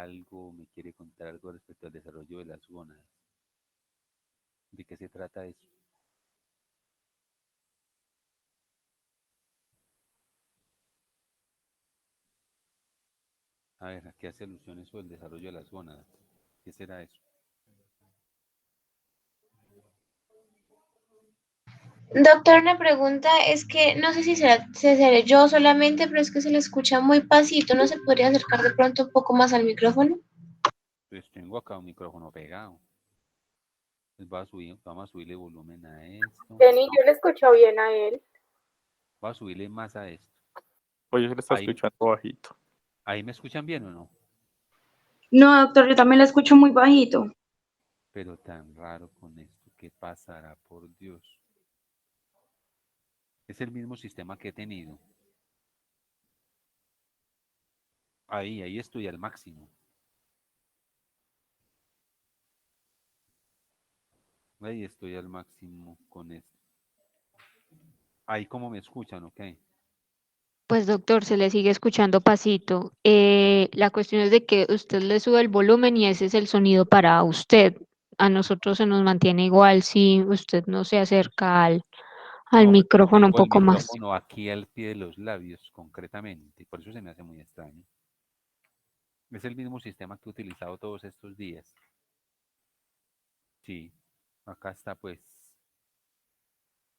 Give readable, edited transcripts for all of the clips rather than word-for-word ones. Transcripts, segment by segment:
algo, me quiere contar algo respecto al desarrollo de las gónadas. ¿De qué se trata eso? A ver, ¿a qué hace alusión eso del desarrollo de las gónadas? ¿Qué será eso? Doctor, una pregunta es que no sé si seré yo solamente, pero es que se le escucha muy pasito. ¿No se podría acercar de pronto un poco más al micrófono? Pues tengo acá un micrófono pegado. Pues vamos a subirle volumen a esto. Jenny, yo le escucho bien a él. Voy a subirle más a esto. Oye, se le está Ahí, escuchando bajito. ahí me escuchan bien o no, No, doctor, yo también la escucho muy bajito. pero tan raro con esto. ¿Qué pasará, por Dios? Es el mismo sistema que he tenido. Ahí estoy al máximo. Ahí estoy al máximo con esto. Ahí como me escuchan, ¿ok? Pues doctor, se le sigue escuchando pasito. La cuestión es de que usted le sube el volumen y ese es el sonido para usted. A nosotros se nos mantiene igual si usted no se acerca al No, porque yo micrófono un tengo el poco más. micrófono aquí al pie de los labios, concretamente. Por eso se me hace muy extraño. Es el mismo sistema que he utilizado todos estos días. Sí, acá está pues.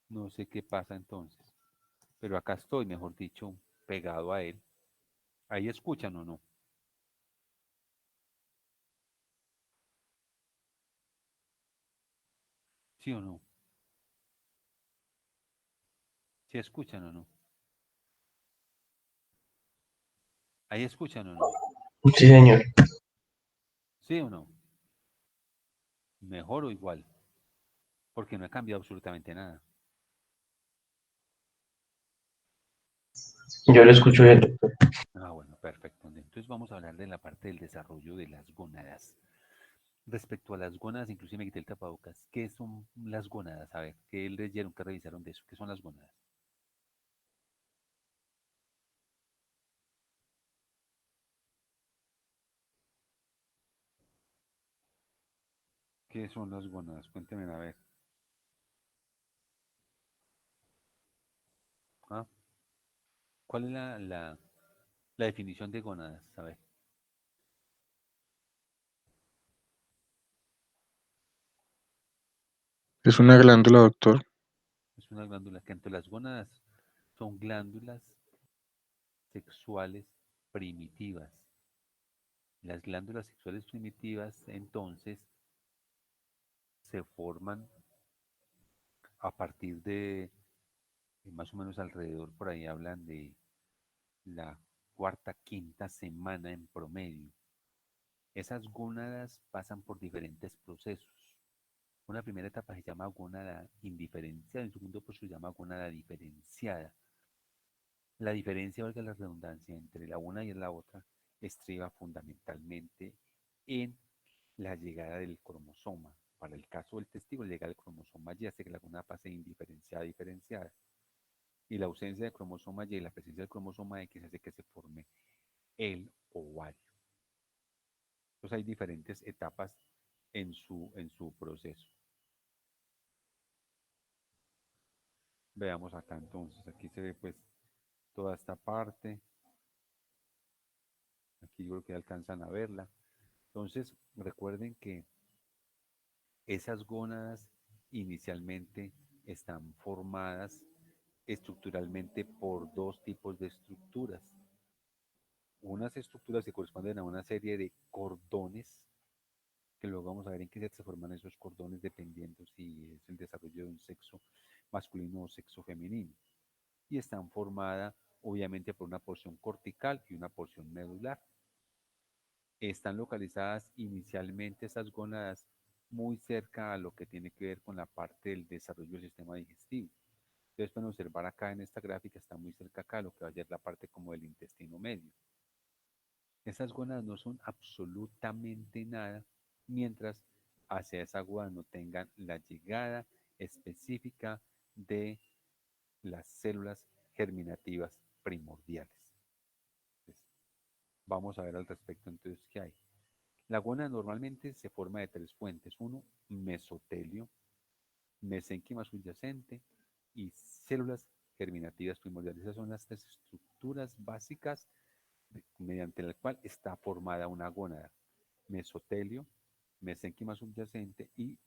No sé qué pasa entonces. Pero acá estoy, mejor dicho, pegado a él. Ahí escuchan o no. ¿Sí o no? ¿Sí escuchan o no? Ahí escuchan o no. Sí, señor. ¿Sí o no? Mejor o igual. Porque no ha cambiado absolutamente nada. Yo lo escucho bien, doctor. Ah, bueno, perfecto. Entonces vamos a hablar de la parte del desarrollo de las gónadas. Respecto a las gónadas, inclusive me quité el tapabocas. ¿Qué son las gónadas? A ver, ¿qué leyeron, qué revisaron de eso? ¿Qué son las gónadas? ¿Qué son las gónadas? Cuéntenme a ver. ¿Ah? ¿Cuál es la definición de gónadas? A ver. Es una glándula, doctor. Es una glándula que entre las gónadas son glándulas sexuales primitivas. Las glándulas sexuales primitivas entonces se forman a partir de más o menos alrededor, por ahí hablan de la cuarta, quinta semana en promedio. Esas gónadas pasan por diferentes procesos. Una primera etapa se llama gónada indiferenciada, el segundo proceso se llama gónada diferenciada. La diferencia, valga la redundancia, entre la una y la otra estriba fundamentalmente en la llegada del cromosoma. Para el caso del testigo, llega el cromosoma Y, hace que la gónada pase indiferenciada a diferenciada. Y la ausencia de cromosoma Y y la presencia del cromosoma X hace que se forme el ovario. Entonces hay diferentes etapas en su proceso. Veamos acá entonces, aquí se ve pues toda esta parte, aquí yo creo que alcanzan a verla. Entonces recuerden que esas gónadas inicialmente están formadas estructuralmente por dos tipos de estructuras. Unas estructuras que corresponden a una serie de cordones, que luego vamos a ver en qué se forman esos cordones dependiendo si es el desarrollo de un sexo masculino o sexo femenino. Y están formadas obviamente por una porción cortical y una porción medular. Están localizadas inicialmente esas gónadas muy cerca a lo que tiene que ver con la parte del desarrollo del sistema digestivo. Ustedes pueden observar acá en esta gráfica, está muy cerca acá, lo que va a ser la parte como del intestino medio. Esas gónadas no son absolutamente nada mientras hacia esa gónada no tengan la llegada específica de las células germinativas primordiales. Entonces, vamos a ver al respecto entonces qué hay. La gónada normalmente se forma de tres fuentes. Uno, mesotelio, mesénquima subyacente y células germinativas primordiales. Esas son las tres estructuras básicas mediante las cuales está formada una gónada. Mesotelio, mesénquima subyacente y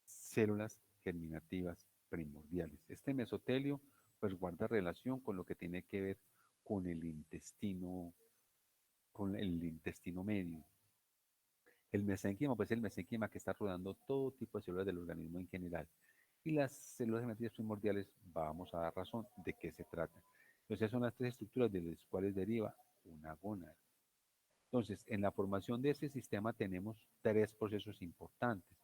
células germinativas primordiales. Este mesotelio pues guarda relación con lo que tiene que ver con el intestino medio. El mesénquima, pues el mesénquima que está rodando todo tipo de células del organismo en general. Y las células germinativas primordiales, vamos a dar razón de qué se trata. Entonces son las tres estructuras de las cuales deriva una gónada. Entonces, en la formación de este sistema tenemos tres procesos importantes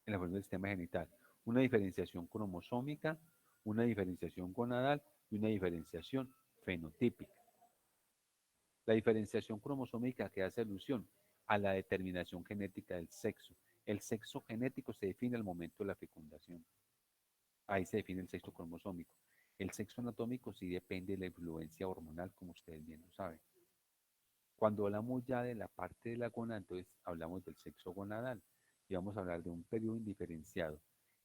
en la formación del sistema genital. Una diferenciación cromosómica, una diferenciación gonadal y una diferenciación fenotípica. La diferenciación cromosómica que hace alusión a la determinación genética del sexo. El sexo genético se define al momento de la fecundación. Ahí se define el sexo cromosómico. El sexo anatómico sí depende de la influencia hormonal, como ustedes bien lo saben. Cuando hablamos ya de la parte de la gónada, entonces hablamos del sexo gonadal y vamos a hablar de un periodo indiferenciado,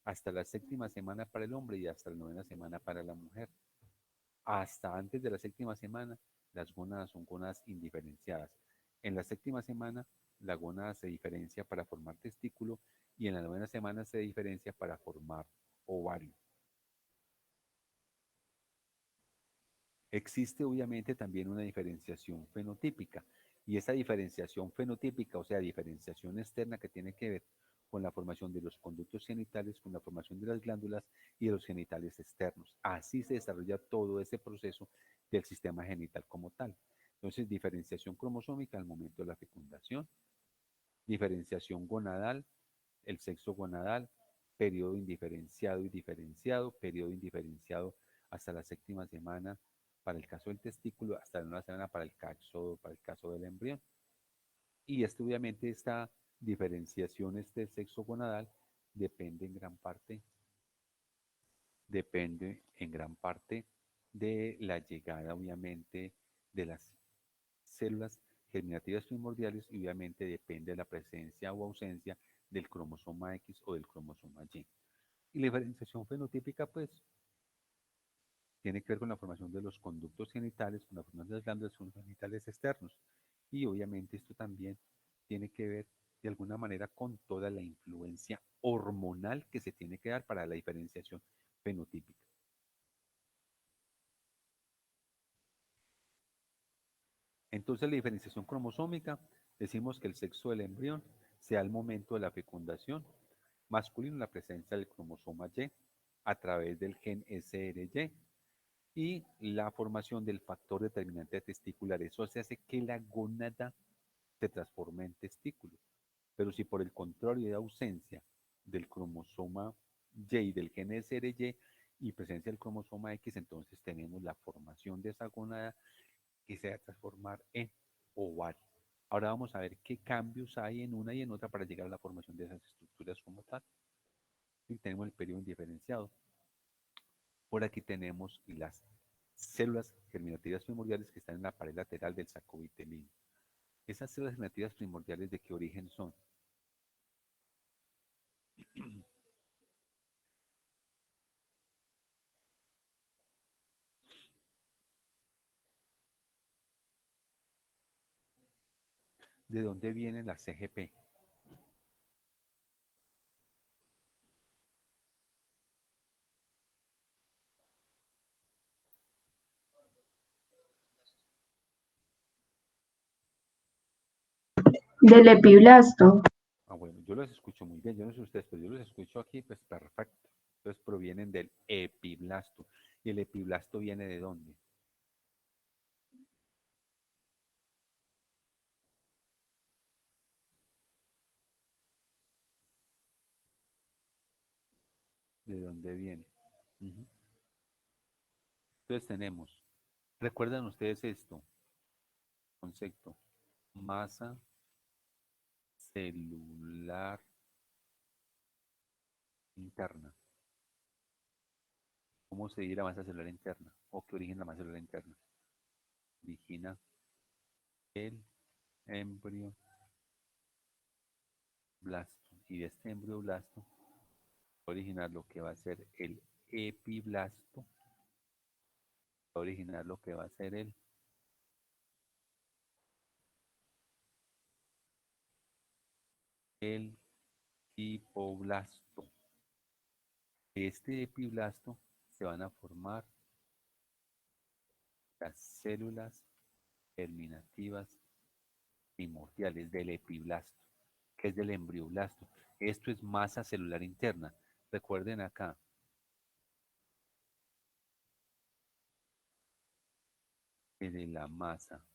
hasta la séptima semana para el hombre y hasta la novena semana para la mujer. Hasta antes de la séptima semana, las gónadas son gónadas indiferenciadas. En la séptima semana, la gónada se diferencia para formar testículo y en la novena semana se diferencia para formar ovario. Existe obviamente también una diferenciación fenotípica y esa diferenciación fenotípica, o sea, diferenciación externa que tiene que ver con la formación de los conductos genitales, con la formación de las glándulas y de los genitales externos. Así se desarrolla todo ese proceso del sistema genital como tal. Entonces, diferenciación cromosómica al momento de la fecundación, diferenciación gonadal, el sexo gonadal, periodo indiferenciado y diferenciado, periodo indiferenciado hasta la séptima semana para el caso del testículo, hasta la nueva semana para el caso del embrión. Y obviamente esta diferenciación del sexo gonadal depende en gran parte de la llegada obviamente de las células germinativas primordiales y obviamente depende de la presencia o ausencia del cromosoma X o del cromosoma Y. Y la diferenciación fenotípica pues tiene que ver con la formación de los conductos genitales, con la formación de las glándulas genitales externos. Y obviamente esto también tiene que ver de alguna manera con toda la influencia hormonal que se tiene que dar para la diferenciación fenotípica. Entonces la diferenciación cromosómica, decimos que el sexo del embrión sea al momento de la fecundación masculino la presencia del cromosoma Y a través del gen SRY y la formación del factor determinante testicular. Eso se hace que la gónada se transforme en testículo. Pero si por el contrario hay ausencia del cromosoma Y del gen SRY y presencia del cromosoma X, entonces tenemos la formación de esa gónada que se va a transformar en ovario. Ahora vamos a ver qué cambios hay en una y en otra para llegar a la formación de esas estructuras como tal. Y tenemos el periodo indiferenciado. Por aquí tenemos las células germinativas primordiales que están en la pared lateral del saco vitelino. Esas células germinativas primordiales, ¿de qué origen son? ¿De dónde vienen las CGP? Del epiblasto. Bueno, yo los escucho muy bien, yo no sé ustedes, pero yo los escucho aquí, pues perfecto. Entonces provienen del epiblasto. ¿Y el epiblasto viene de dónde? ¿De dónde viene? Ujú. Entonces tenemos, ¿recuerdan ustedes esto? Concepto, masa celular interna. ¿Cómo se dirá masa celular interna? ¿O qué origen la masa celular interna? Origina el embrión embrioblasto. Y de este embrioblasto va a originar lo que va a ser el epiblasto, va a originar lo que va a ser el hipoblasto. De este epiblasto se van a formar las células germinativas primordiales del epiblasto, que es del embrioblasto. Esto es masa celular interna. Recuerden acá, que de la masa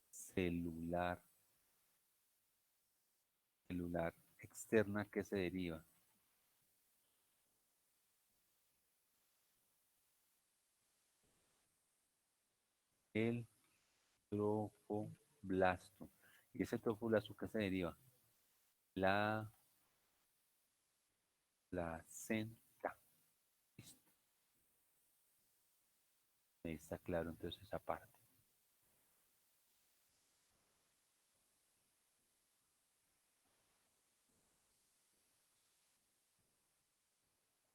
celular externa que se deriva el trofoblasto. ¿Y ese trofoblasto que se deriva? La placenta. Listo. Ahí está claro entonces esa parte.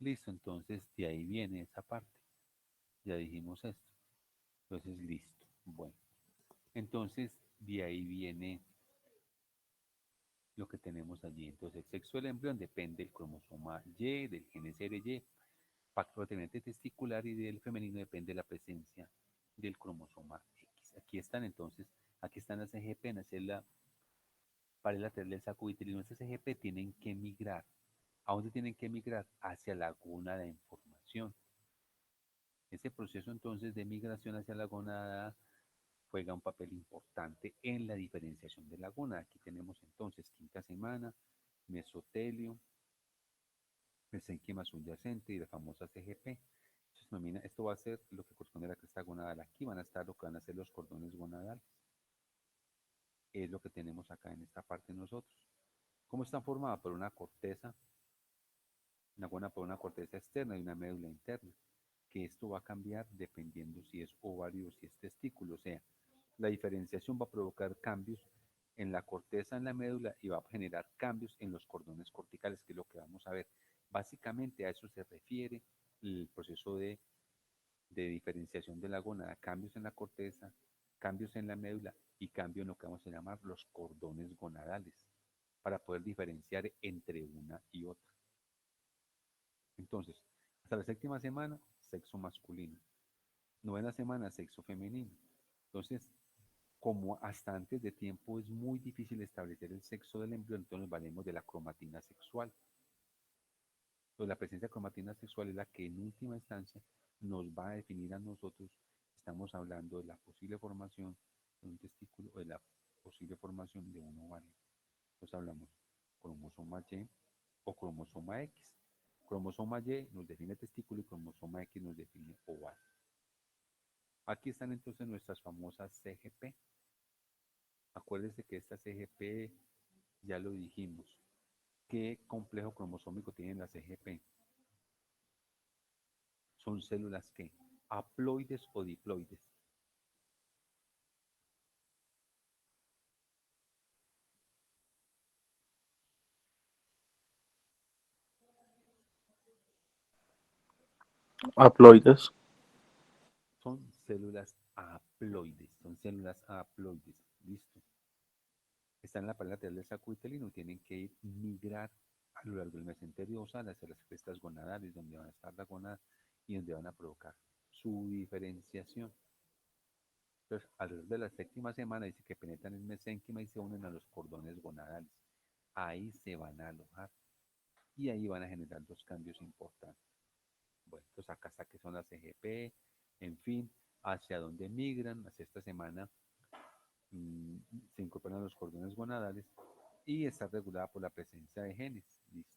Listo, entonces de ahí viene esa parte. Ya dijimos esto. Entonces, listo. Bueno, entonces de ahí viene lo que tenemos allí. Entonces, el sexo del embrión depende del cromosoma Y, del gen SRY, prototipo testicular, y del femenino depende de la presencia del cromosoma X. Aquí están entonces, aquí están las CGP, en la célula paralateral del saco uterino. Estas CGP tienen que migrar. ¿A dónde tienen que migrar? Hacia la gónada de información. Ese proceso entonces de migración hacia la gónada juega un papel importante en la diferenciación de la gónada. Aquí tenemos entonces quinta semana, mesotelio, mesénquima subyacente y la famosa CGP. Entonces, esto va a ser lo que corresponde a la cresta gonadal. Aquí van a estar lo que van a ser los cordones gonadales. Es lo que tenemos acá en esta parte nosotros. ¿Cómo están formadas? Por una corteza, por una corteza externa y una médula interna. Que esto va a cambiar dependiendo si es ovario o si es testículo. O sea, la diferenciación va a provocar cambios en la corteza, en la médula, y va a generar cambios en los cordones corticales, que es lo que vamos a ver. Básicamente a eso se refiere el proceso de diferenciación de la gónada: cambios en la corteza, cambios en la médula y cambio en lo que vamos a llamar los cordones gonadales, para poder diferenciar entre una y otra. Entonces, hasta la séptima semana, sexo masculino. Novena semana, sexo femenino. Entonces, como hasta antes de tiempo es muy difícil establecer el sexo del embrión, entonces nos valemos de la cromatina sexual. Entonces, la presencia de cromatina sexual es la que en última instancia nos va a definir a nosotros. Estamos hablando de la posible formación de un testículo o de la posible formación de un ovario. Entonces hablamos cromosoma Y o cromosoma X. Cromosoma Y nos define testículo y cromosoma X nos define ovario. Aquí están entonces nuestras famosas CGP. Acuérdense que esta CGP, ya lo dijimos. ¿Qué complejo cromosómico tienen las CGP? Son células que haploides o diploides. Haploides. Son células haploides. Son células haploides. Listo. Están en la pared lateral del saco uterino. Tienen que migrar a lo largo del mesenterio osal hacia las crestas gonadales, donde van a estar la gónada y donde van a provocar su diferenciación. Entonces, alrededor de la séptima semana dice que penetran el mesénquima y se unen a los cordones gonadales. Ahí se van a alojar y ahí van a generar dos cambios importantes. Bueno, pues acá está que son las CGP, en fin, hacia dónde migran. Hacia esta semana se incorporan los cordones gonadales y está regulada por la presencia de genes. Listo.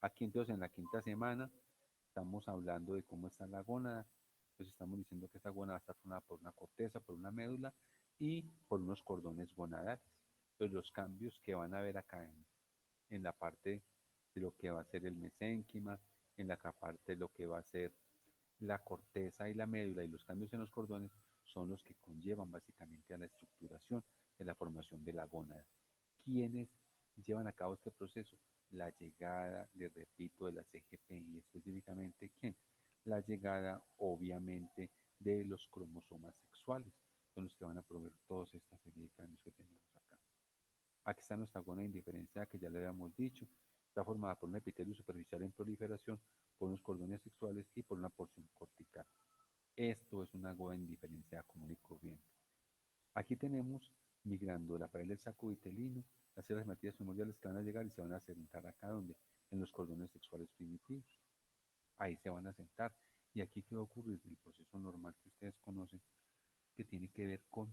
Aquí entonces en la quinta semana estamos hablando de cómo está la gónada. Entonces estamos diciendo que esta gónada está formada por una corteza, por una médula y por unos cordones gonadales. Entonces los cambios que van a ver acá en la parte de lo que va a ser el mesénquima, en la parte de lo que va a ser la corteza y la médula, y los cambios en los cordones son los que conllevan básicamente a la estructuración de la formación de la gónada. ¿Quiénes llevan a cabo este proceso? La llegada, les repito, de la CGP y específicamente, ¿quién? La llegada, obviamente, de los cromosomas sexuales, son los que van a proveer toda esta serie de cambios que tenemos acá. Aquí está nuestra gona indiferenciada que ya le habíamos dicho, está formada por un epitelio superficial en proliferación, por unos cordones sexuales y por una porción cortical. Esto es una gona indiferenciada común y corriente. Aquí tenemos migrando la pared del saco vitelino, las células hematías primordiales que van a llegar y se van a sentar acá donde, en los cordones sexuales primitivos. Ahí se van a sentar. Y aquí qué va a ocurrir el proceso normal que ustedes conocen, que tiene que ver con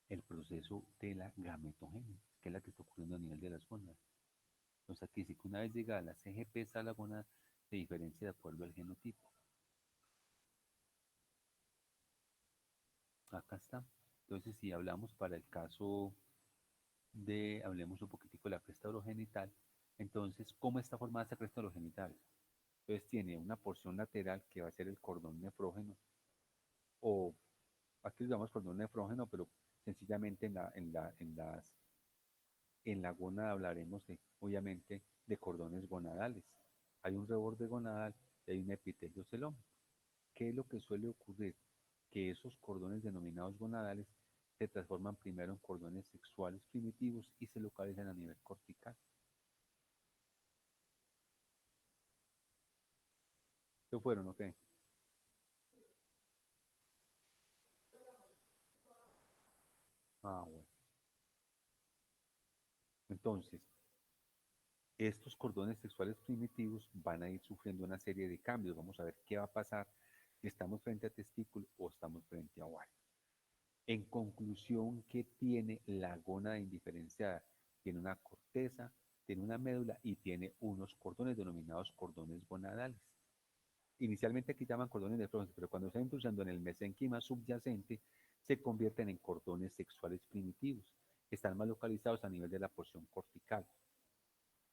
el proceso de la gametogénesis, que es la que está ocurriendo a nivel de las gónadas. Entonces aquí sí que una vez llegada la CGP, esta la gónada se diferencia de acuerdo al genotipo. Acá está. Entonces si hablamos para el caso de, hablemos un poquitico de la cresta orogenital, entonces, ¿cómo está formada esta cresta orogenital? Entonces tiene una porción lateral que va a ser el cordón nefrógeno, o aquí le llamamos cordón nefrógeno, pero sencillamente en la gónada hablaremos de, obviamente, de cordones gonadales. Hay un reborde gonadal y hay un epitelio celómico. ¿Qué es lo que suele ocurrir? Que esos cordones denominados gonadales se transforman primero en cordones sexuales primitivos y se localizan a nivel cortical. ¿Qué fueron o qué? Ah, bueno. Entonces, estos cordones sexuales primitivos van a ir sufriendo una serie de cambios. Vamos a ver qué va a pasar si estamos frente a testículo o estamos frente a ovario. En conclusión, ¿qué tiene la gónada indiferenciada? Tiene una corteza, tiene una médula y tiene unos cordones denominados cordones gonadales. Inicialmente aquí llaman cordones nefrógenos, pero cuando se van introduciendo en el mesénquima subyacente, se convierten en cordones sexuales primitivos. Están más localizados a nivel de la porción cortical.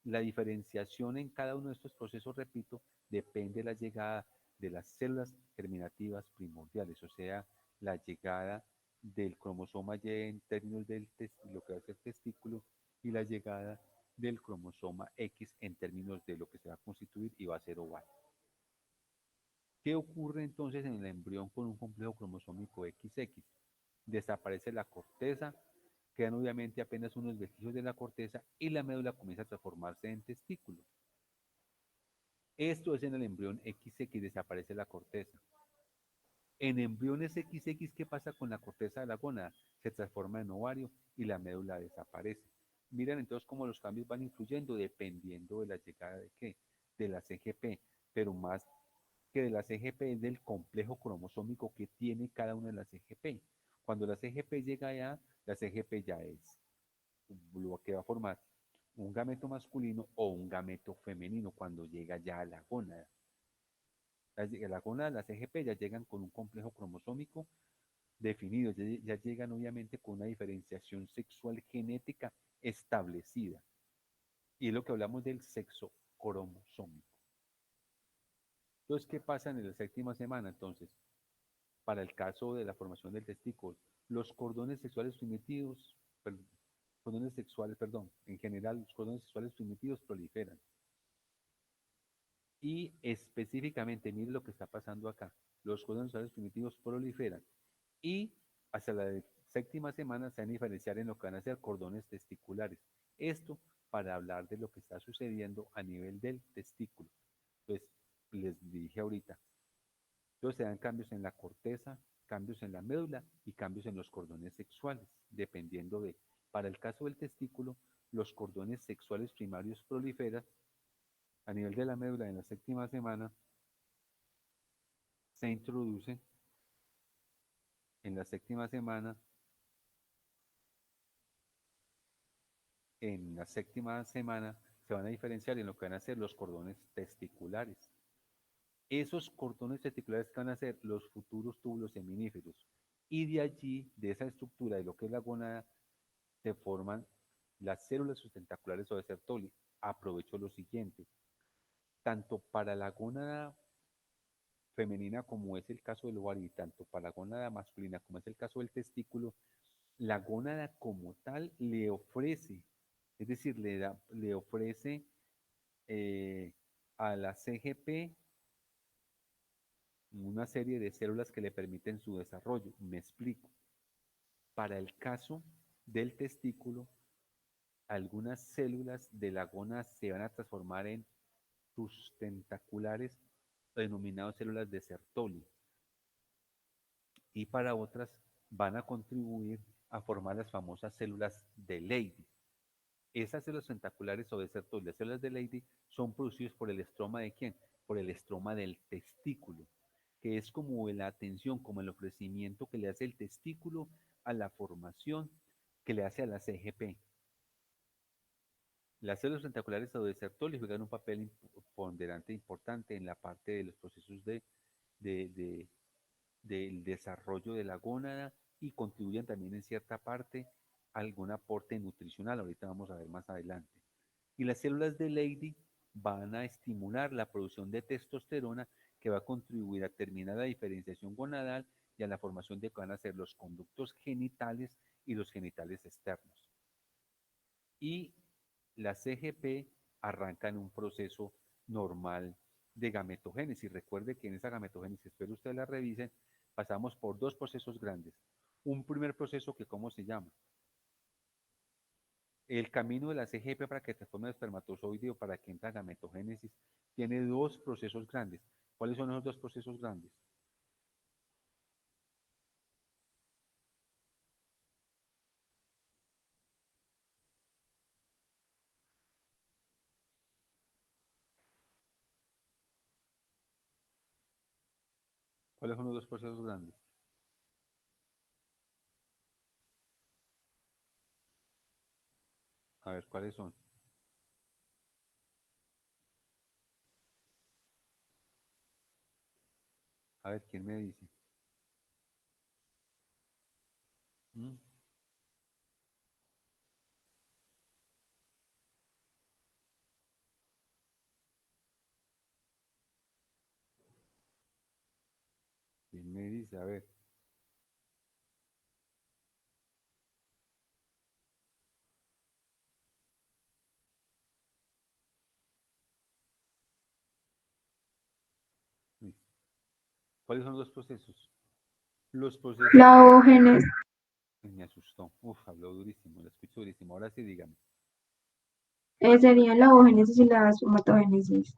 La diferenciación en cada uno de estos procesos, repito, depende de la llegada de las células germinativas primordiales, o sea, la llegada del cromosoma Y en términos del lo que va a ser testículo y la llegada del cromosoma X en términos de lo que se va a constituir y va a ser oval. ¿Qué ocurre entonces en el embrión con un complejo cromosómico XX? Desaparece la corteza, quedan obviamente apenas unos vestigios de la corteza y la médula comienza a transformarse en testículo. Esto es en el embrión XX, desaparece la corteza. En embriones XX, ¿qué pasa con la corteza de la gónada? Se transforma en ovario y la médula desaparece. Miren entonces cómo los cambios van influyendo dependiendo de la llegada de qué, de la CGP, pero más que de la CGP es del complejo cromosómico que tiene cada una de las CGP. Cuando la CGP llega allá, la CGP ya es lo que va a formar un gameto masculino o un gameto femenino cuando llega ya a la gónada. La gónada, la CGP ya llegan con un complejo cromosómico definido, ya llegan obviamente con una diferenciación sexual genética establecida. Y es lo que hablamos del sexo cromosómico. Entonces, ¿qué pasa en la séptima semana? Entonces, para el caso de la formación del testículo, los cordones sexuales primitivos, en general los cordones sexuales primitivos proliferan. Y específicamente, mire lo que está pasando acá, los cordones sexuales primitivos proliferan y hasta la séptima semana se van a diferenciar en lo que van a ser cordones testiculares. Esto para hablar de lo que está sucediendo a nivel del testículo. Pues les dije ahorita, entonces se dan cambios en la corteza, cambios en la médula y cambios en los cordones sexuales, dependiendo de, para el caso del testículo, los cordones sexuales primarios proliferan a nivel de la médula en la séptima semana, se introducen en la séptima semana, se van a diferenciar en lo que van a ser los cordones testiculares. Esos cordones testiculares que van a ser los futuros túbulos seminíferos. Y de allí, de esa estructura de lo que es la gónada, se forman las células sustentaculares o de Sertoli. Aprovecho lo siguiente, tanto para la gónada femenina como es el caso del ovario y tanto para la gónada masculina como es el caso del testículo, la gónada como tal le ofrece Es decir, le ofrece a la CGP una serie de células que le permiten su desarrollo. Me explico. Para el caso del testículo, algunas células de la gónada se van a transformar en sustentaculares denominadas células de Sertoli, y para otras van a contribuir a formar las famosas células de Leydig. Esas células tentaculares o de Sertoli, las células de Leydig, son producidas por el estroma ¿de quién? Por el estroma del testículo, que es como la atención, como el ofrecimiento que le hace el testículo a la formación que le hace a la CGP. Las células tentaculares o de Sertoli juegan un papel ponderante importante en la parte de los procesos de, del desarrollo de la gónada y contribuyen también en cierta parte a algún aporte nutricional. Ahorita vamos a ver más adelante. Y las células de Leydig van a estimular la producción de testosterona, que va a contribuir a terminar la diferenciación gonadal y a la formación de que van a ser los conductos genitales y los genitales externos. Y la CGP arranca en un proceso normal de gametogénesis. Recuerde que en esa gametogénesis, espero ustedes la revisen, pasamos por dos procesos grandes. Un primer proceso que, ¿cómo se llama? El camino de la CGP para que se forme el espermatozoide o para que entre a gametogénesis tiene dos procesos grandes. ¿Cuáles son esos dos procesos grandes? ¿Cuáles son los dos procesos grandes? A ver, ¿cuáles son? A ver, ¿quién me dice? ¿Mm? ¿Quién me dice? A ver. Listo. ¿Cuáles son los procesos? Los procesos... La oogénesis. Me asustó. Uf, habló durísimo, lo escucho durísimo. Ahora sí, dígame. Sería la oogénesis y la espermatogénesis.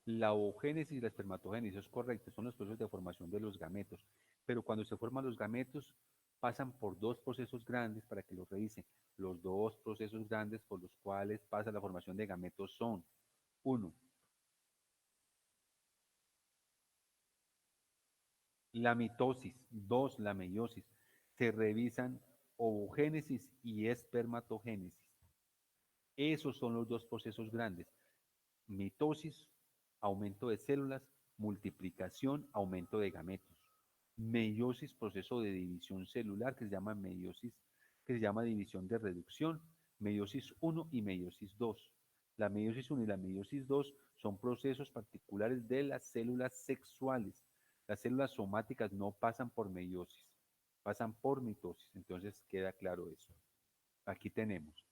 La oogénesis y la espermatogénesis, es correcto, son los procesos de formación de los gametos. Pero cuando se forman los gametos, pasan por dos procesos grandes para que los revisen. Los dos procesos grandes por los cuales pasa la formación de gametos son: uno, la mitosis; dos, la meiosis. Se revisan oogénesis y espermatogénesis. Esos son los dos procesos grandes. Mitosis, aumento de células; multiplicación, aumento de gametos. Meiosis, proceso de división celular que se llama meiosis, que se llama división de reducción. Meiosis 1 y meiosis 2. La meiosis 1 y la meiosis 2 son procesos particulares de las células sexuales. Las células somáticas no pasan por meiosis, pasan por mitosis. Entonces queda claro eso. Aquí tenemos.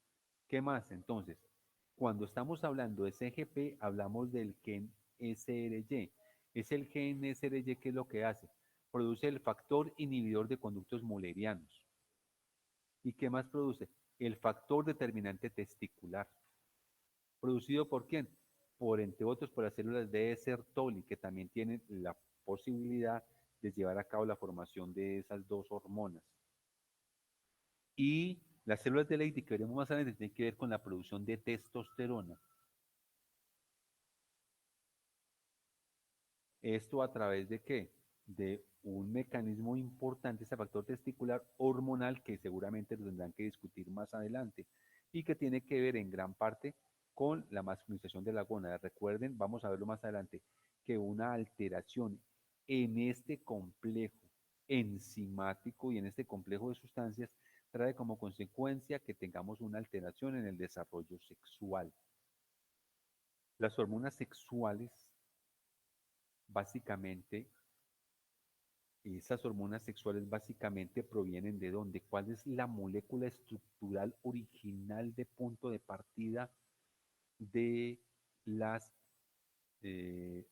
¿Qué más? Entonces, cuando estamos hablando de CGP, hablamos del gen SRY. Es el gen SRY, ¿qué es lo que hace? Produce el factor inhibidor de conductos mullerianos. ¿Y qué más produce? El factor determinante testicular. ¿Producido por quién? Por, entre otros, por las células de Sertoli, que también tienen la posibilidad de llevar a cabo la formación de esas dos hormonas. Y las células de Leydig que veremos más adelante tienen que ver con la producción de testosterona. ¿Esto a través de qué? De un mecanismo importante, ese factor testicular hormonal, que seguramente lo tendrán que discutir más adelante, y que tiene que ver en gran parte con la masculinización de la gónada. Recuerden, vamos a verlo más adelante, que una alteración en este complejo enzimático y en este complejo de sustancias trae como consecuencia que tengamos una alteración en el desarrollo sexual. Las hormonas sexuales básicamente Esas hormonas sexuales básicamente provienen de dónde, cuál es la molécula estructural original de punto de partida de las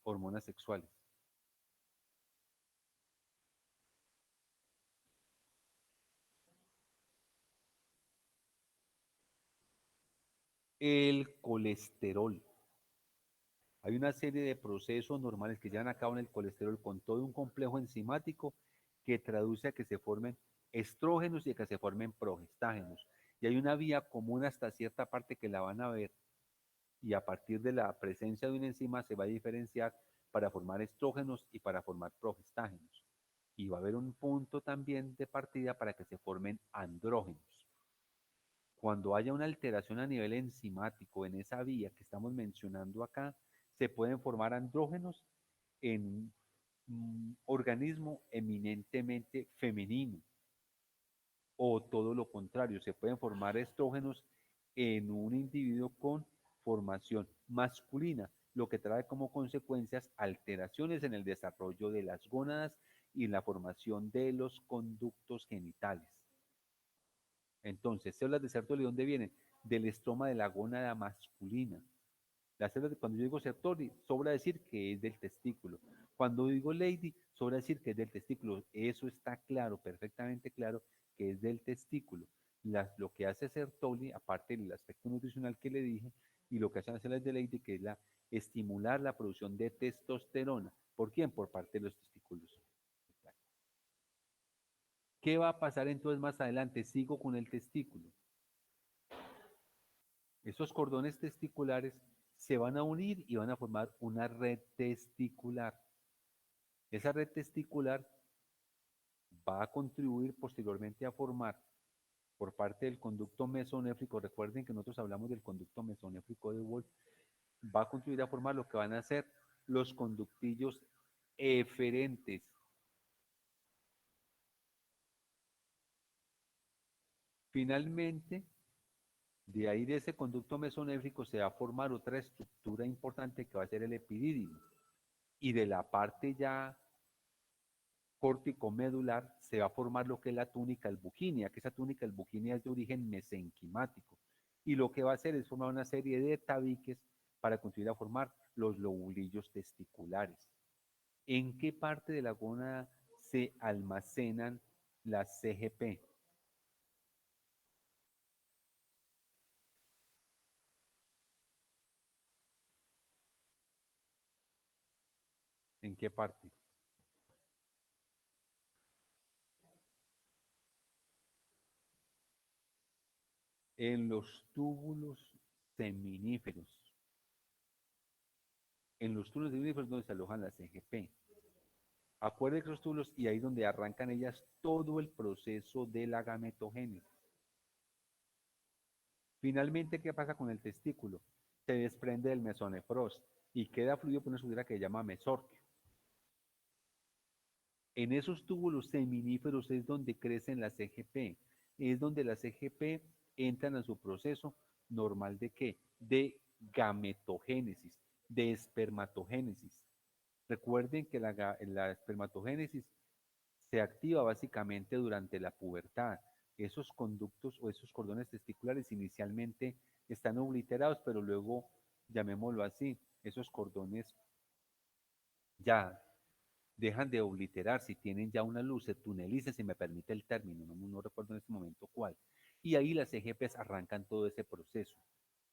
hormonas sexuales. El colesterol. Hay una serie de procesos normales que llevan a cabo en el colesterol con todo un complejo enzimático que traduce a que se formen estrógenos y a que se formen progestágenos. Y hay una vía común hasta cierta parte que la van a ver, y a partir de la presencia de una enzima se va a diferenciar para formar estrógenos y para formar progestágenos. Y va a haber un punto también de partida para que se formen andrógenos. Cuando haya una alteración a nivel enzimático en esa vía que estamos mencionando acá, se pueden formar andrógenos en un organismo eminentemente femenino, o todo lo contrario, se pueden formar estrógenos en un individuo con formación masculina, lo que trae como consecuencias alteraciones en el desarrollo de las gónadas y la formación de los conductos genitales. Entonces, células de Sertoli, ¿de dónde vienen? Del estroma de la gónada masculina. Las células, cuando yo digo Sertoli, sobra decir que es del testículo. Cuando digo Lady, sobra decir que es del testículo. Eso está claro, perfectamente claro, que es del testículo. Lo que hace Sertoli, aparte del aspecto nutricional que le dije, y lo que hacen las células de Lady, que es estimular la producción de testosterona. ¿Por quién? Por parte de los testículos. ¿Qué va a pasar entonces más adelante? Sigo con el testículo. Esos cordones testiculares se van a unir y van a formar una red testicular. Esa red testicular va a contribuir posteriormente a formar por parte del conducto mesonéfrico, recuerden que nosotros hablamos del conducto mesonéfrico de Wolff, va a contribuir a formar lo que van a ser los conductillos eferentes. Finalmente, de ahí de ese conducto mesonéfrico se va a formar otra estructura importante que va a ser el epidídimo. Y de la parte ya córtico-medular se va a formar lo que es la túnica albuginia, que esa túnica albuginia es de origen mesenquimático. Y lo que va a hacer es formar una serie de tabiques para contribuir a formar los lobulillos testiculares. ¿En qué parte de la gónada se almacenan las CGP? ¿En qué parte? En los túbulos seminíferos. En los túbulos seminíferos donde se alojan las CGP. Acuérdense que los túbulos, y ahí es donde arrancan ellas todo el proceso de la gametogénesis. Finalmente, ¿qué pasa con el testículo? Se desprende del mesonefros y queda fluido por una estructura que se llama mesorquio. En esos túbulos seminíferos es donde crecen las CGP, es donde las CGP entran a su proceso normal de ¿qué? De gametogénesis, de espermatogénesis. Recuerden que la espermatogénesis se activa básicamente durante la pubertad. Esos conductos o esos cordones testiculares inicialmente están obliterados, pero luego, llamémoslo así, esos cordones ya dejan de obliterar, si tienen ya una luz, se tuneliza, si me permite el término, no recuerdo en este momento cuál. Y ahí las EGPs arrancan todo ese proceso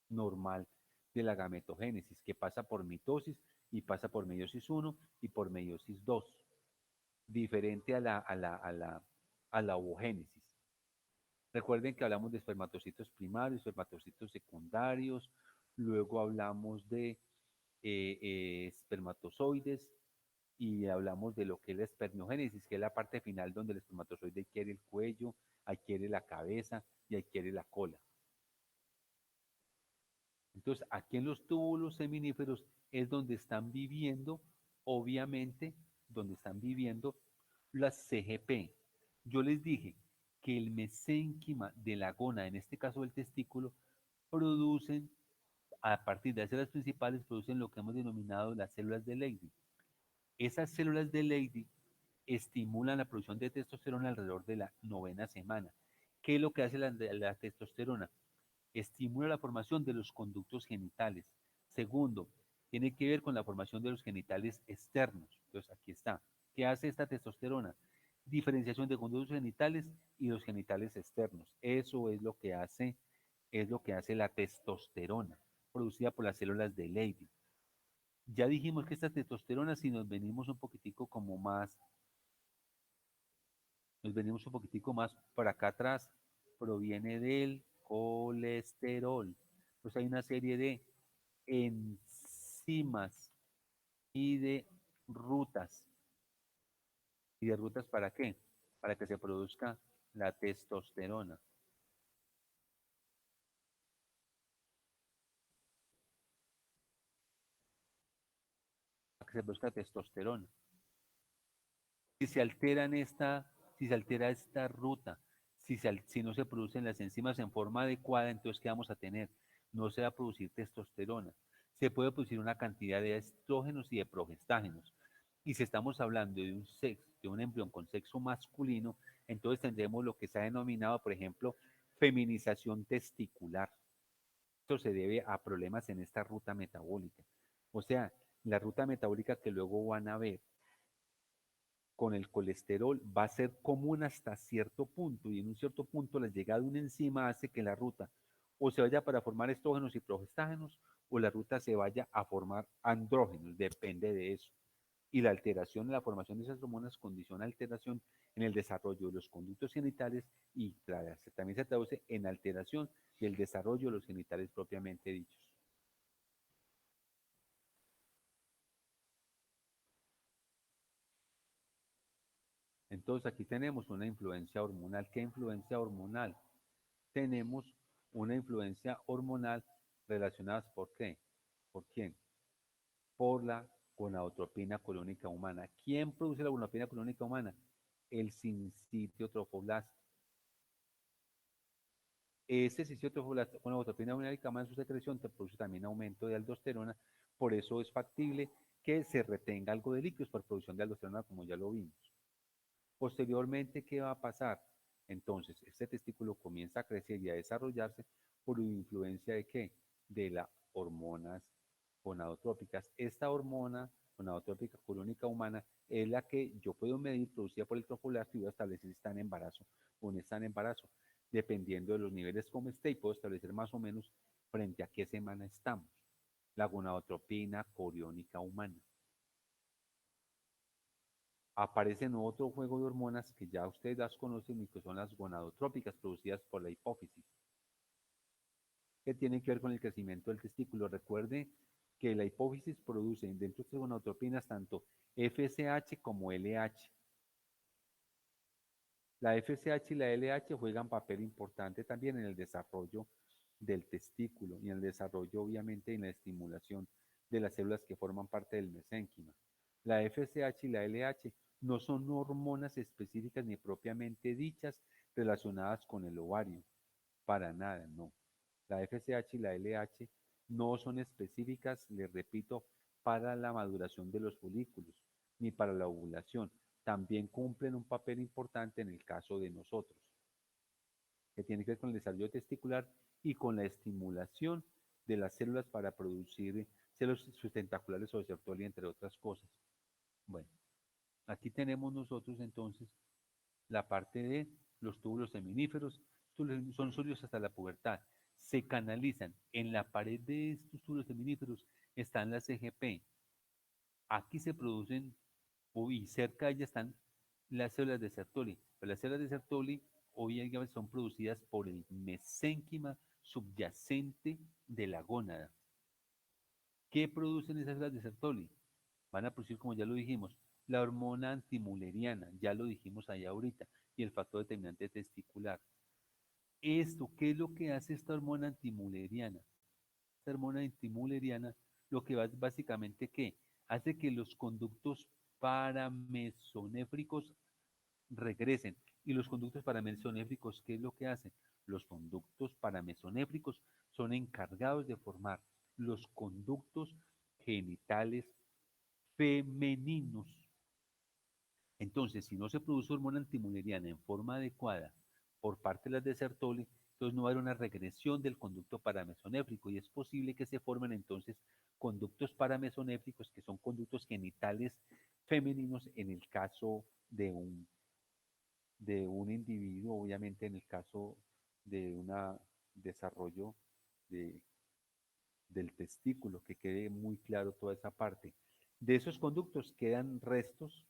normal de la gametogénesis, que pasa por mitosis y pasa por meiosis 1 y por meiosis 2, diferente a la ovogénesis. Recuerden que hablamos de espermatocitos primarios, espermatocitos secundarios, luego hablamos de espermatozoides, y hablamos de lo que es la espermiogénesis, que es la parte final donde el espermatozoide adquiere el cuello, adquiere la cabeza y adquiere la cola. Entonces, aquí en los túbulos seminíferos es donde están viviendo, obviamente, donde están viviendo las CGP. Yo les dije que el mesénquima de la gónada, en este caso del testículo, producen, a partir de las células principales, producen lo que hemos denominado las células de Leydig. Esas células de Leydig estimulan la producción de testosterona alrededor de la 9ª semana. ¿Qué es lo que hace la testosterona? Estimula la formación de los conductos genitales. Segundo, tiene que ver con la formación de los genitales externos. Entonces, aquí está. ¿Qué hace esta testosterona? Diferenciación de conductos genitales y los genitales externos. Eso es lo que hace la testosterona, producida por las células de Leydig. Ya dijimos que esta testosterona, si nos venimos un poquitico como más, nos venimos un poquitico más para acá atrás, proviene del colesterol. Pues hay una serie de enzimas y de rutas. ¿Y de rutas para qué? Para que se produzca la testosterona. Para que se produzca testosterona. Si se alteran si se altera esta ruta, si no se producen las enzimas en forma adecuada, entonces ¿qué vamos a tener? No se va a producir testosterona. Se puede producir una cantidad de estrógenos y de progestágenos. Y si estamos hablando de un embrión con sexo masculino, entonces tendremos lo que se ha denominado, por ejemplo, feminización testicular. Esto se debe a problemas en esta ruta metabólica. O sea, la ruta metabólica que luego van a ver con el colesterol va a ser común hasta cierto punto, y en un cierto punto la llegada de una enzima hace que la ruta o se vaya para formar estrógenos y progestágenos, o la ruta se vaya a formar andrógenos, depende de eso. Y la alteración en la formación de esas hormonas condiciona alteración en el desarrollo de los conductos genitales y también se traduce en alteración del desarrollo de los genitales propiamente dichos. Entonces aquí tenemos una influencia hormonal. ¿Qué influencia hormonal? Tenemos una influencia hormonal relacionada ¿por qué? ¿Por quién? Por la gonadotropina colónica humana. ¿Quién produce la gonadotropina colónica humana? El sincitio trofoblasto. Ese sincitio trofoblasto con la gonadotropina colónica humana en su secreción te produce también aumento de aldosterona. Por eso es factible que se retenga algo de líquidos por producción de aldosterona, como ya lo vimos. Posteriormente, ¿qué va a pasar? Entonces, este testículo comienza a crecer y a desarrollarse por influencia de ¿qué? De las hormonas gonadotrópicas. Esta hormona gonadotrópica colónica humana es la que yo puedo medir producida por el trofoblasto y voy a establecer si está en embarazo o no está en embarazo, dependiendo de los niveles como esté, y puedo establecer más o menos frente a qué semana estamos. La gonadotropina colónica humana. Aparecen otro juego de hormonas que ya ustedes las conocen y que son las gonadotrópicas producidas por la hipófisis, que tienen que ver con el crecimiento del testículo. Recuerde que la hipófisis produce dentro de estas gonadotropinas tanto FSH como LH. La FSH y la LH juegan papel importante también en el desarrollo del testículo y en el desarrollo, obviamente, en la estimulación de las células que forman parte del mesénquima. La FSH y la LH no son hormonas específicas ni propiamente dichas relacionadas con el ovario, para nada, no. La FSH y la LH no son específicas, les repito, para la maduración de los folículos, ni para la ovulación. También cumplen un papel importante en el caso de nosotros, que tiene que ver con el desarrollo testicular y con la estimulación de las células para producir células sustentaculares o de Sertoli, entre otras cosas. Bueno, aquí tenemos nosotros entonces la parte de los túbulos seminíferos. Son sólidos hasta la pubertad. Se canalizan en la pared de estos túbulos seminíferos, están las CGP. Aquí se producen, y cerca de ellas están las células de Sertoli. Pero las células de Sertoli obviamente son producidas por el mesénquima subyacente de la gónada. ¿Qué producen esas células de Sertoli? Van a producir, como ya lo dijimos, la hormona antimuleriana, ya lo dijimos allá ahorita, y el factor determinante testicular. Esto, ¿qué es lo que hace esta hormona antimuleriana? Esta hormona antimuleriana lo que va es básicamente que hace que los conductos paramesonéfricos regresen. Y los conductos paramesonéfricos, ¿qué es lo que hacen? Los conductos paramesonéfricos son encargados de formar los conductos genitales femeninos. Entonces, si no se produce hormona antimuleriana en forma adecuada por parte de las de Sertoli, entonces no va a haber una regresión del conducto paramesonéfrico y es posible que se formen entonces conductos paramesonéfricos, que son conductos genitales femeninos en el caso de un individuo, obviamente en el caso de un desarrollo de, del testículo, que quede muy claro toda esa parte. De esos conductos quedan restos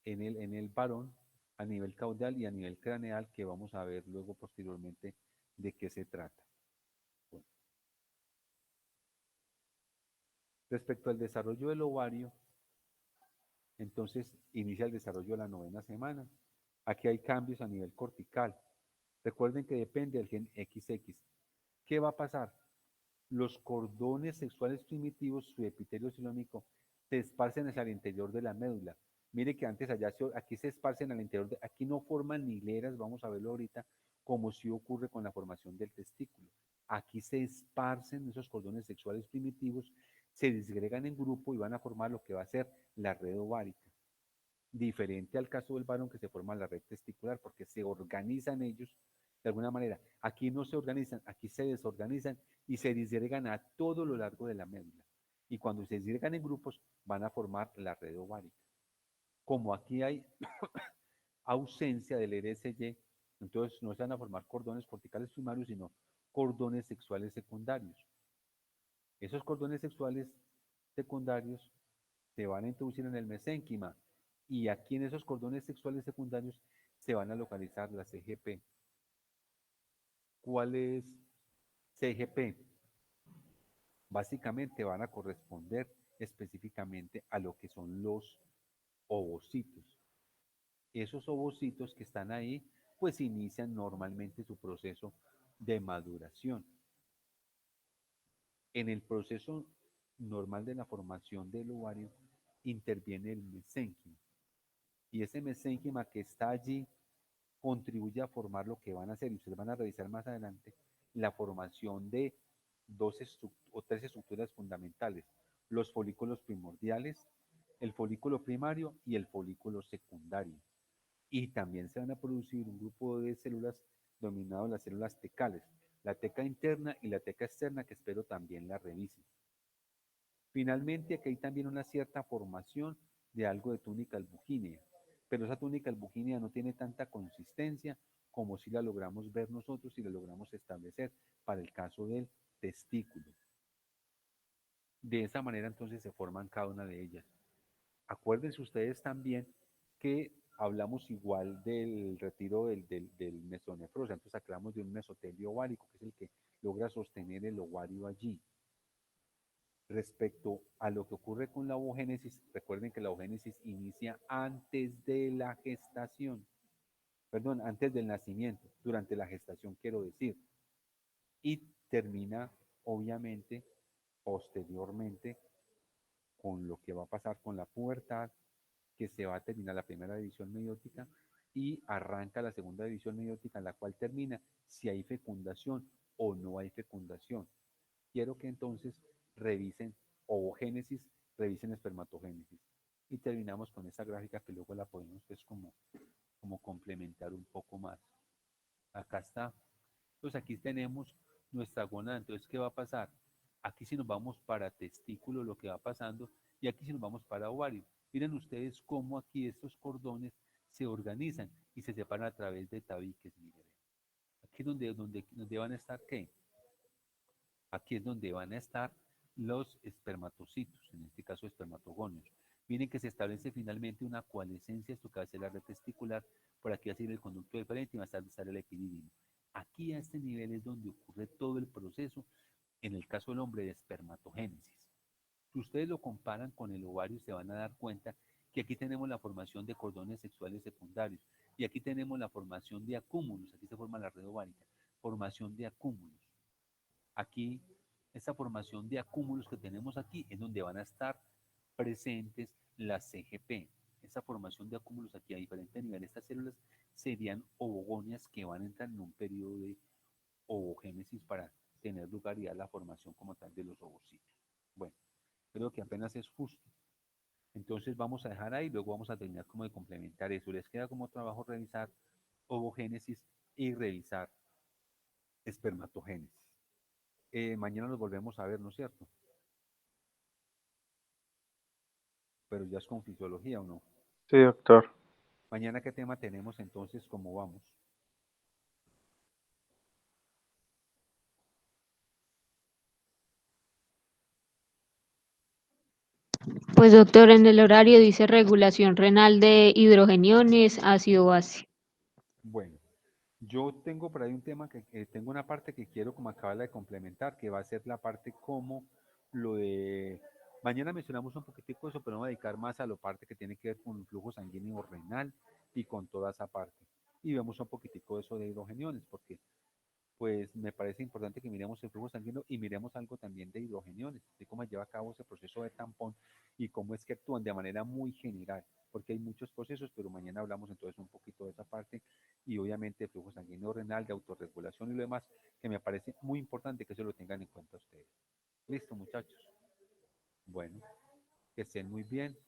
en el varón a nivel caudal y a nivel craneal, que vamos a ver luego posteriormente de qué se trata. Bueno. Respecto al desarrollo del ovario, entonces inicia el desarrollo de la 9ª semana. Aquí hay cambios a nivel cortical. Recuerden que depende del gen XX. ¿Qué va a pasar? Los cordones sexuales primitivos, su epitelio cilónico, se esparcen hacia el interior de la médula. Mire que antes aquí se esparcen al interior, aquí no forman ni hileras, vamos a verlo ahorita, como si ocurre con la formación del testículo. Aquí se esparcen esos cordones sexuales primitivos, se disgregan en grupo y van a formar lo que va a ser la red ovárica. Diferente al caso del varón, que se forma la red testicular, porque se organizan ellos de alguna manera. Aquí no se organizan, aquí se desorganizan y se disgregan a todo lo largo de la médula. Y cuando se disgregan en grupos, van a formar la red ovárica. Como aquí hay ausencia del RSY, entonces no se van a formar cordones corticales primarios, sino cordones sexuales secundarios. Esos cordones sexuales secundarios se van a introducir en el mesénquima y aquí en esos cordones sexuales secundarios se van a localizar las CGP. ¿Cuál es CGP? Básicamente van a corresponder específicamente a lo que son los ovocitos. Esos ovocitos que están ahí, pues inician normalmente su proceso de maduración. En el proceso normal de la formación del ovario interviene el mesénquima. Y ese mesénquima que está allí contribuye a formar lo que van a hacer, y ustedes van a revisar más adelante, la formación de tres estructuras fundamentales: los folículos primordiales, el folículo primario y el folículo secundario. Y también se van a producir un grupo de células dominadas las células tecales, la teca interna y la teca externa, que espero también la revisen. Finalmente, aquí hay también una cierta formación de algo de túnica albugínea, pero esa túnica albugínea no tiene tanta consistencia como si la logramos ver nosotros y la logramos establecer para el caso del testículo. De esa manera entonces se forman cada una de ellas. Acuérdense ustedes también que hablamos igual del retiro del mesonefrosa, entonces hablamos de un mesotelio ovárico, que es el que logra sostener el ovario allí. Respecto a lo que ocurre con la ovogénesis, recuerden que la ovogénesis inicia antes de la gestación, perdón, antes del nacimiento, durante la gestación quiero decir, y termina obviamente posteriormente con lo que va a pasar con la pubertad, que se va a terminar la primera división meiótica y arranca la segunda división meiótica, en la cual termina si hay fecundación o no hay fecundación. Quiero que entonces revisen ovogénesis, revisen espermatogénesis. Y terminamos con esta gráfica que luego la podemos pues como complementar un poco más. Acá está. Entonces aquí tenemos nuestra gónada. Entonces, ¿qué va a pasar? Aquí si nos vamos para testículo, lo que va pasando, y aquí si nos vamos para ovario. Miren ustedes cómo aquí estos cordones se organizan y se separan a través de tabiques. Miren. Aquí es donde van a estar, ¿qué? Aquí es donde van a estar los espermatocitos, en este caso espermatogonios. Miren que se establece finalmente una coalescencia, esto que va a ser la red testicular, por aquí va a ser el conducto deferente y va a estar el epidídimo. Aquí a este nivel es donde ocurre todo el proceso, en el caso del hombre, de espermatogénesis. Si ustedes lo comparan con el ovario, se van a dar cuenta que aquí tenemos la formación de cordones sexuales secundarios y aquí tenemos la formación de acúmulos, aquí se forma la red ovárica, formación de acúmulos. Aquí, esta formación de acúmulos que tenemos aquí es donde van a estar presentes las CGP. Esta formación de acúmulos aquí a diferentes niveles, estas células serían ovogonias que van a entrar en un periodo de ovogénesis para tener lugar ya la formación como tal de los ovocitos. Bueno, creo que apenas es justo Entonces vamos a dejar ahí, luego vamos a terminar como de complementar eso. Les queda como trabajo revisar ovogénesis y revisar espermatogénesis. Mañana nos volvemos a ver, ¿no es cierto? Pero ya es con fisiología o no. Sí, doctor. Mañana, ¿qué tema tenemos entonces? ¿Cómo vamos? Pues doctor, en el horario dice regulación renal de hidrogeniones, ácido base. Bueno, yo tengo por ahí un tema que tengo una parte que quiero como acabarla de complementar, que va a ser la parte como lo de... Mañana mencionamos un poquitico eso, pero no voy a dedicar más a la parte que tiene que ver con el flujo sanguíneo renal y con toda esa parte. Y vemos un poquitico eso de hidrogeniones, porque pues me parece importante que miremos el flujo sanguíneo y miremos algo también de hidrogeniones, de cómo lleva a cabo ese proceso de tampón y cómo es que actúan de manera muy general, porque hay muchos procesos, pero mañana hablamos entonces un poquito de esa parte y obviamente el flujo sanguíneo renal, de autorregulación y lo demás, que me parece muy importante que se lo tengan en cuenta ustedes. Listo, muchachos. Bueno, que estén muy bien.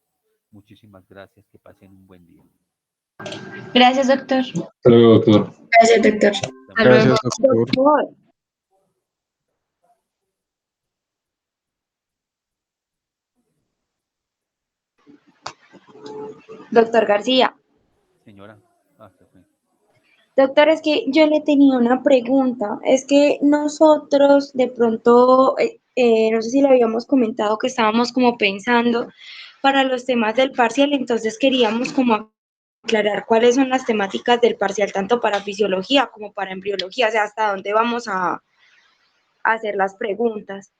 Muchísimas gracias, que pasen un buen día. Gracias, doctor. Hasta luego, doctor. Gracias, doctor. Hasta luego. Gracias, doctor. Doctor, doctor García. Señora, se fue. Doctor, es que yo le tenía una pregunta. Es que nosotros de pronto, no sé si le habíamos comentado que estábamos como pensando para los temas del parcial, entonces queríamos como aclarar cuáles son las temáticas del parcial, tanto para fisiología como para embriología, o sea, hasta dónde vamos a hacer las preguntas.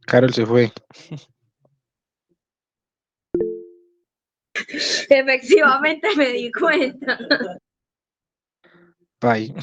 Carol se fue. Efectivamente me di cuenta. Bye.